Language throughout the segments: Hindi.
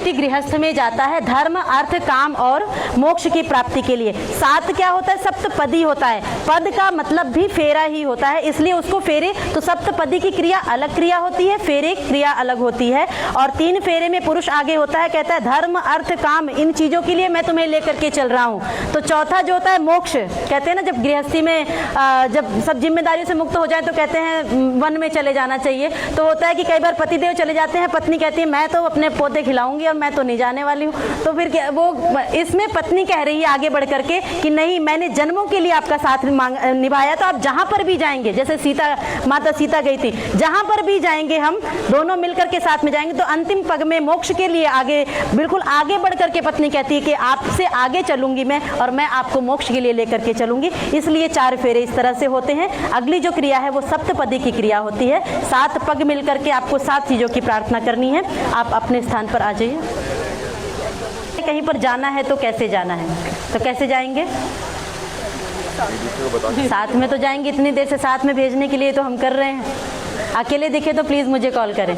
व्यक्ति गृहस्थ में जाता है धर्म अर्थ काम और मोक्ष की प्राप्ति के लिए। 7 क्या होता है? सप्तपदी होता है। पद का मतलब भी फेरा ही होता है, इसलिए उसको फेरे, तो सप्तपदी की क्रिया अलग क्रिया होती है, फेरे क्रिया अलग होती है। और 3 फेरे में पुरुष आगे होता है, कहता है धर्म अर्थ काम इन चीजों के लिए मैं तुम्हें लेकर के चल रहा हूँ। तो चौथा जो होता है मोक्ष, कहते हैं ना जब गृहस्थी में जब सब जिम्मेदारियों से मुक्त हो जाए तो कहते हैं वन में चले जाना चाहिए। तो होता है कि कई बार पतिदेव चले जाते हैं, पत्नी कहती है मैं तो अपने पौधे खिलाऊंगी और मैं तो नहीं जाने वाली हूँ। तो फिर वो इसमें पत्नी कह रही है आगे बढ़ करके कि नहीं, मैंने जन्मों के लिए आपका साथ निभाया, तो आप जहाँ पर भी जाएंगे, जैसे माता सीता गई थी, जहाँ पर भी जाएंगे हम दोनों मिलकर के साथ में जाएंगे। तो अंतिम पग में मोक्ष के लिए आगे बिल्कुल आगे बढ़ करके पत्नी कहती है कि आपसे आगे चलूंगी मैं और मैं आपको मोक्ष के लिए लेकर के चलूंगी। इसलिए 4 फेरे इस तरह से होते हैं। अगली जो क्रिया है वो सप्तपदी की क्रिया होती है। 7 पग मिलकर के आपको 7 चीजों की प्रार्थना करनी है। आप अपने स्थान पर आ जाइए। कहीं पर जाना है तो कैसे जाना है? तो कैसे जाएंगे? साथ में तो जाएंगे, इतनी देर से साथ में भेजने के लिए तो हम कर रहे हैं। अकेले दिखे तो प्लीज मुझे कॉल करें।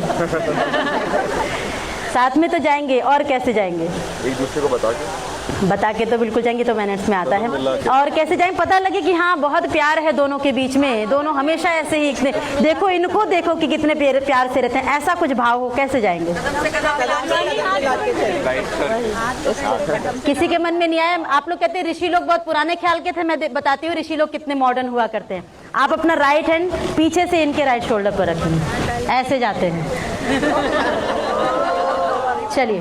साथ में तो जाएंगे, और कैसे जाएंगे? एक दूसरे को बता के तो बिल्कुल जाएंगे, तो मिनट्स में आता है। और कैसे जाएंगे? पता लगे कि हाँ बहुत प्यार है दोनों के बीच में, दोनों हमेशा ऐसे ही देखो इनको देखो कि कितने प्यार से रहते हैं, ऐसा कुछ भाव हो, कैसे जाएंगे? किसी के मन में नहीं आया? आप लोग कहते हैं ऋषि लोग बहुत पुराने ख्याल के थे, मैं बताती हूँ ऋषि लोग कितने मॉडर्न हुआ करते हैं। आप अपना राइट हैंड पीछे से इनके राइट शोल्डर पर रखेंगे, ऐसे जाते हैं। चलिए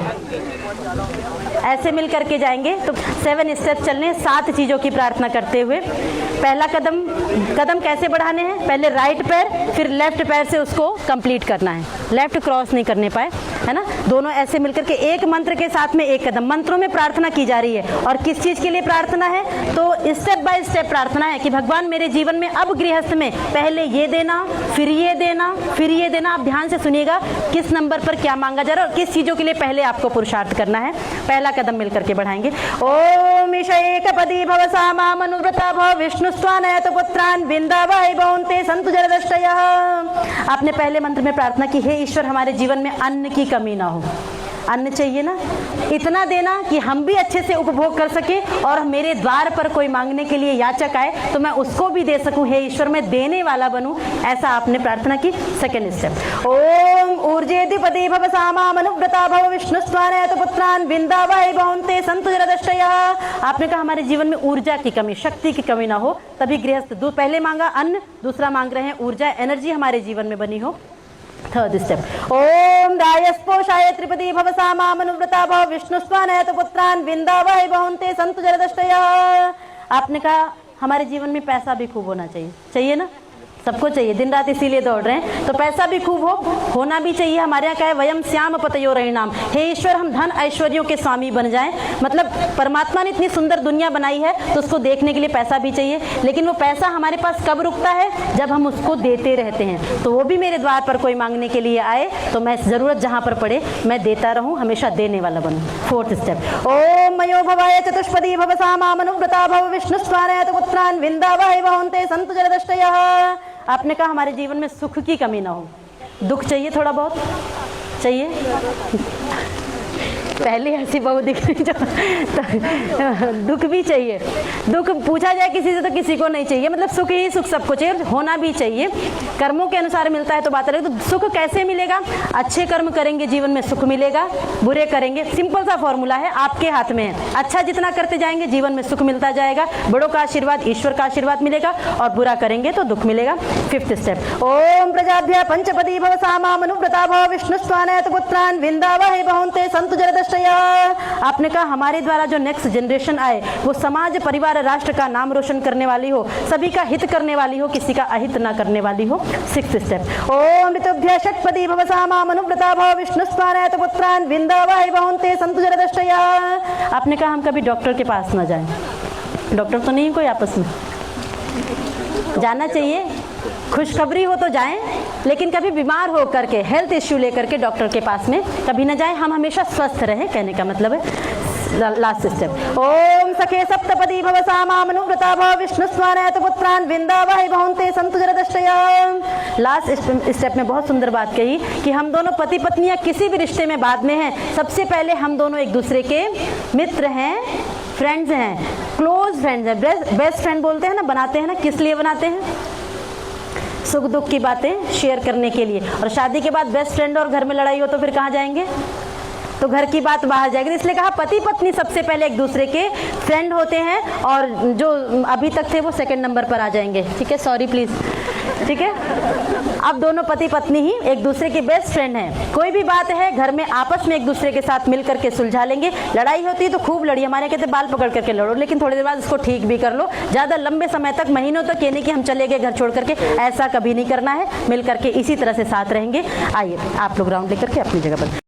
ऐसे मिल करके जाएंगे। तो 7 स्टेप चलने, 7 चीजों की प्रार्थना करते हुए। पहला कदम कैसे बढ़ाने हैं? पहले राइट पैर, फिर लेफ्ट पैर से उसको कंप्लीट करना है, लेफ्ट क्रॉस नहीं करने पाए, है ना। दोनों ऐसे मिलकर के एक मंत्र के साथ में एक कदम। मंत्रों में प्रार्थना की जा रही है, और किस चीज के लिए प्रार्थना है? तो स्टेप बाय स्टेप प्रार्थना है कि भगवान मेरे जीवन में अब गृहस्थ में पहले ये देना, फिर ये देना, फिर ये देना। आप ध्यान से सुनिएगा किस नंबर पर क्या मांगा जा रहा है और किस चीजों के लिए पहले आपको पुरुषार्थ करना है। पहला कदम मिलकर के बढ़ाएंगे। ओम ईशैकपदी भव सामा मनुव्रता भव विष्णुस्त्वानयत पुत्रान बिंदावै भवन्ते सन्तु जरदष्टयः। आपने पहले मंत्र में प्रार्थना की, हे ईश्वर हमारे जीवन में अन्न की कमी ना हो। अन्न चाहिए ना, इतना देना कि हम भी अच्छे से उपभोग कर सके, और मेरे द्वार पर कोई मांगने के लिए याचक आए तो मैं उसको भी दे सकूं। हे ईश्वर मैं देने वाला बनूं, ऐसा आपने प्रार्थना की। सेकंड स्टेप, ओम ऊर्जेधिपति भव सामा मनुव्रता भव विष्णुस्त्वानयत पुत्रान बिंदावै भवन्ते सन्तु जरदष्टयः। आपने कहा हमारे जीवन में ऊर्जा की कमी, शक्ति की कमी ना हो, तभी गृहस्थ पहले मांगा अन्न, दूसरा मांग रहे हैं ऊर्जा, एनर्जी हमारे जीवन में बनी हो। थर्ड स्टेप, ओम रायस्पोषाय त्रिपदी भव सामा मनुव्रता भव विष्णुस्त्वानयत पुत्रान बिंदावै भवन्ते सन्तु जरदष्टयः। आपने कहा हमारे जीवन में पैसा भी खूब होना चाहिए, चाहिए ना, सबको चाहिए, दिन रात इसीलिए दौड़ रहे हैं। तो पैसा भी खूब होना भी चाहिए। हमारे यहाँ क्या है, वयम श्याम पतयो रहिणाम। हे ईश्वर हम धन ऐश्वर्यों के स्वामी बन जाएं। मतलब परमात्मा ने इतनी सुंदर दुनिया बनाई है तो उसको देखने के लिए पैसा भी चाहिए, लेकिन वो पैसा हमारे पास कब रुकता है? जब हम उसको देते रहते हैं। तो वो भी मेरे द्वार पर कोई मांगने के लिए आए तो मैं जरूरत जहाँ पर पड़े मैं देता रहूँ, हमेशा देने वाला बनूँ। फोर्थ स्टेप, ओम मयो भवाय चतुष्पदी भव सामा मनुव्रता भव विष्णुस्त्वानयत पुत्रान बिंदावै भवन्ते सन्तु जरदष्टयः। आपने कहा हमारे जीवन में सुख की कमी ना हो। दुख चाहिए, थोड़ा बहुत चाहिए। पहले ऐसी बहू दिख रही जो तो दुख भी चाहिए। दुख पूछा जाए किसी से तो किसी को नहीं चाहिए, मतलब सुख ही सुख सबको चाहिए, होना भी चाहिए। कर्मों के अनुसार मिलता है तो बात अलग। तो सुख कैसे मिलेगा? अच्छे कर्म करेंगे जीवन में सुख मिलेगा, बुरे करेंगे, सिंपल सा फॉर्मूला है, आपके हाथ में है। अच्छा जितना करते जाएंगे जीवन में सुख मिलता जाएगा, बड़ों का आशीर्वाद, ईश्वर का आशीर्वाद मिलेगा, और बुरा करेंगे तो दुख मिलेगा। फिफ्थ स्टेप, ओम प्रजाभ्य पंचपदी भव सामा मनुव्रता भव विष्णुस्त्वानयत पुत्रान बिंदावै भवन्ते सन्तु जरदष्टयः। आपने कहा हमारे द्वारा जो नेक्स्ट जनरेशन आए वो समाज परिवार राष्ट्र का नाम रोशन करने वाली हो, सभी का हित करने वाली हो, किसी का अहित ना करने वाली हो। सिक्स्थ स्टेप, ओम ऋतुभ्य षट्पदी भव सामा मनुव्रता भव विष्णुस्त्वानयत पुत्रान बिंदावै भवन्ते सन्तु जरदष्टयः। आपने कहा हम कभी डॉक्टर के पास ना जाएं। डॉक्टर तो नहीं कोई आपस में जाना चाहिए, खुशखबरी हो तो जाएं, लेकिन कभी बीमार हो करके हेल्थ इश्यू लेकर के डॉक्टर के पास में कभी ना जाएं। हम हमेशा स्वस्थ रहें, कहने का मतलब है। लास्ट स्टेप, ओम सखे सप्तपदी भव सामा मनुव्रता भव विष्णु स्वानयत पुत्रान विंदावहि बहुंते संतु जरदष्टया। लास्ट स्टेप में बहुत सुंदर बात कही कि हम दोनों पति पत्नियां किसी भी रिश्ते में बाद में हैं, सबसे पहले हम दोनों एक दूसरे के मित्र हैं, फ्रेंड्स हैं, क्लोज फ्रेंड्स हैं। बेस्ट फ्रेंड बोलते हैं ना, बनाते हैं ना, किस लिए बनाते हैं? सुख दुख की बातें शेयर करने के लिए। और शादी के बाद बेस्ट फ्रेंड और घर में लड़ाई हो तो फिर कहाँ जाएंगे? तो घर की बात बाहर जाएगी। इसलिए कहा पति पत्नी सबसे पहले एक दूसरे के फ्रेंड होते हैं और जो अभी तक थे वो सेकंड नंबर पर आ जाएंगे। ठीक है, सॉरी प्लीज। ठीक है, अब दोनों पति पत्नी ही एक दूसरे के बेस्ट फ्रेंड हैं। कोई भी बात है घर में आपस में एक दूसरे के साथ मिल करके सुलझा लेंगे। लड़ाई होती है तो खूब लड़िए, हमारे कहते बाल पकड़ करके लड़ो, लेकिन थोड़ी देर बाद इसको ठीक भी कर लो। ज़्यादा लंबे समय तक, महीनों तक ये नहीं कि हम चले गए घर छोड़ करके, ऐसा कभी नहीं करना है। मिल करके इसी तरह से साथ रहेंगे। आइए आप लोग राउंड लेकर के अपनी जगह पर।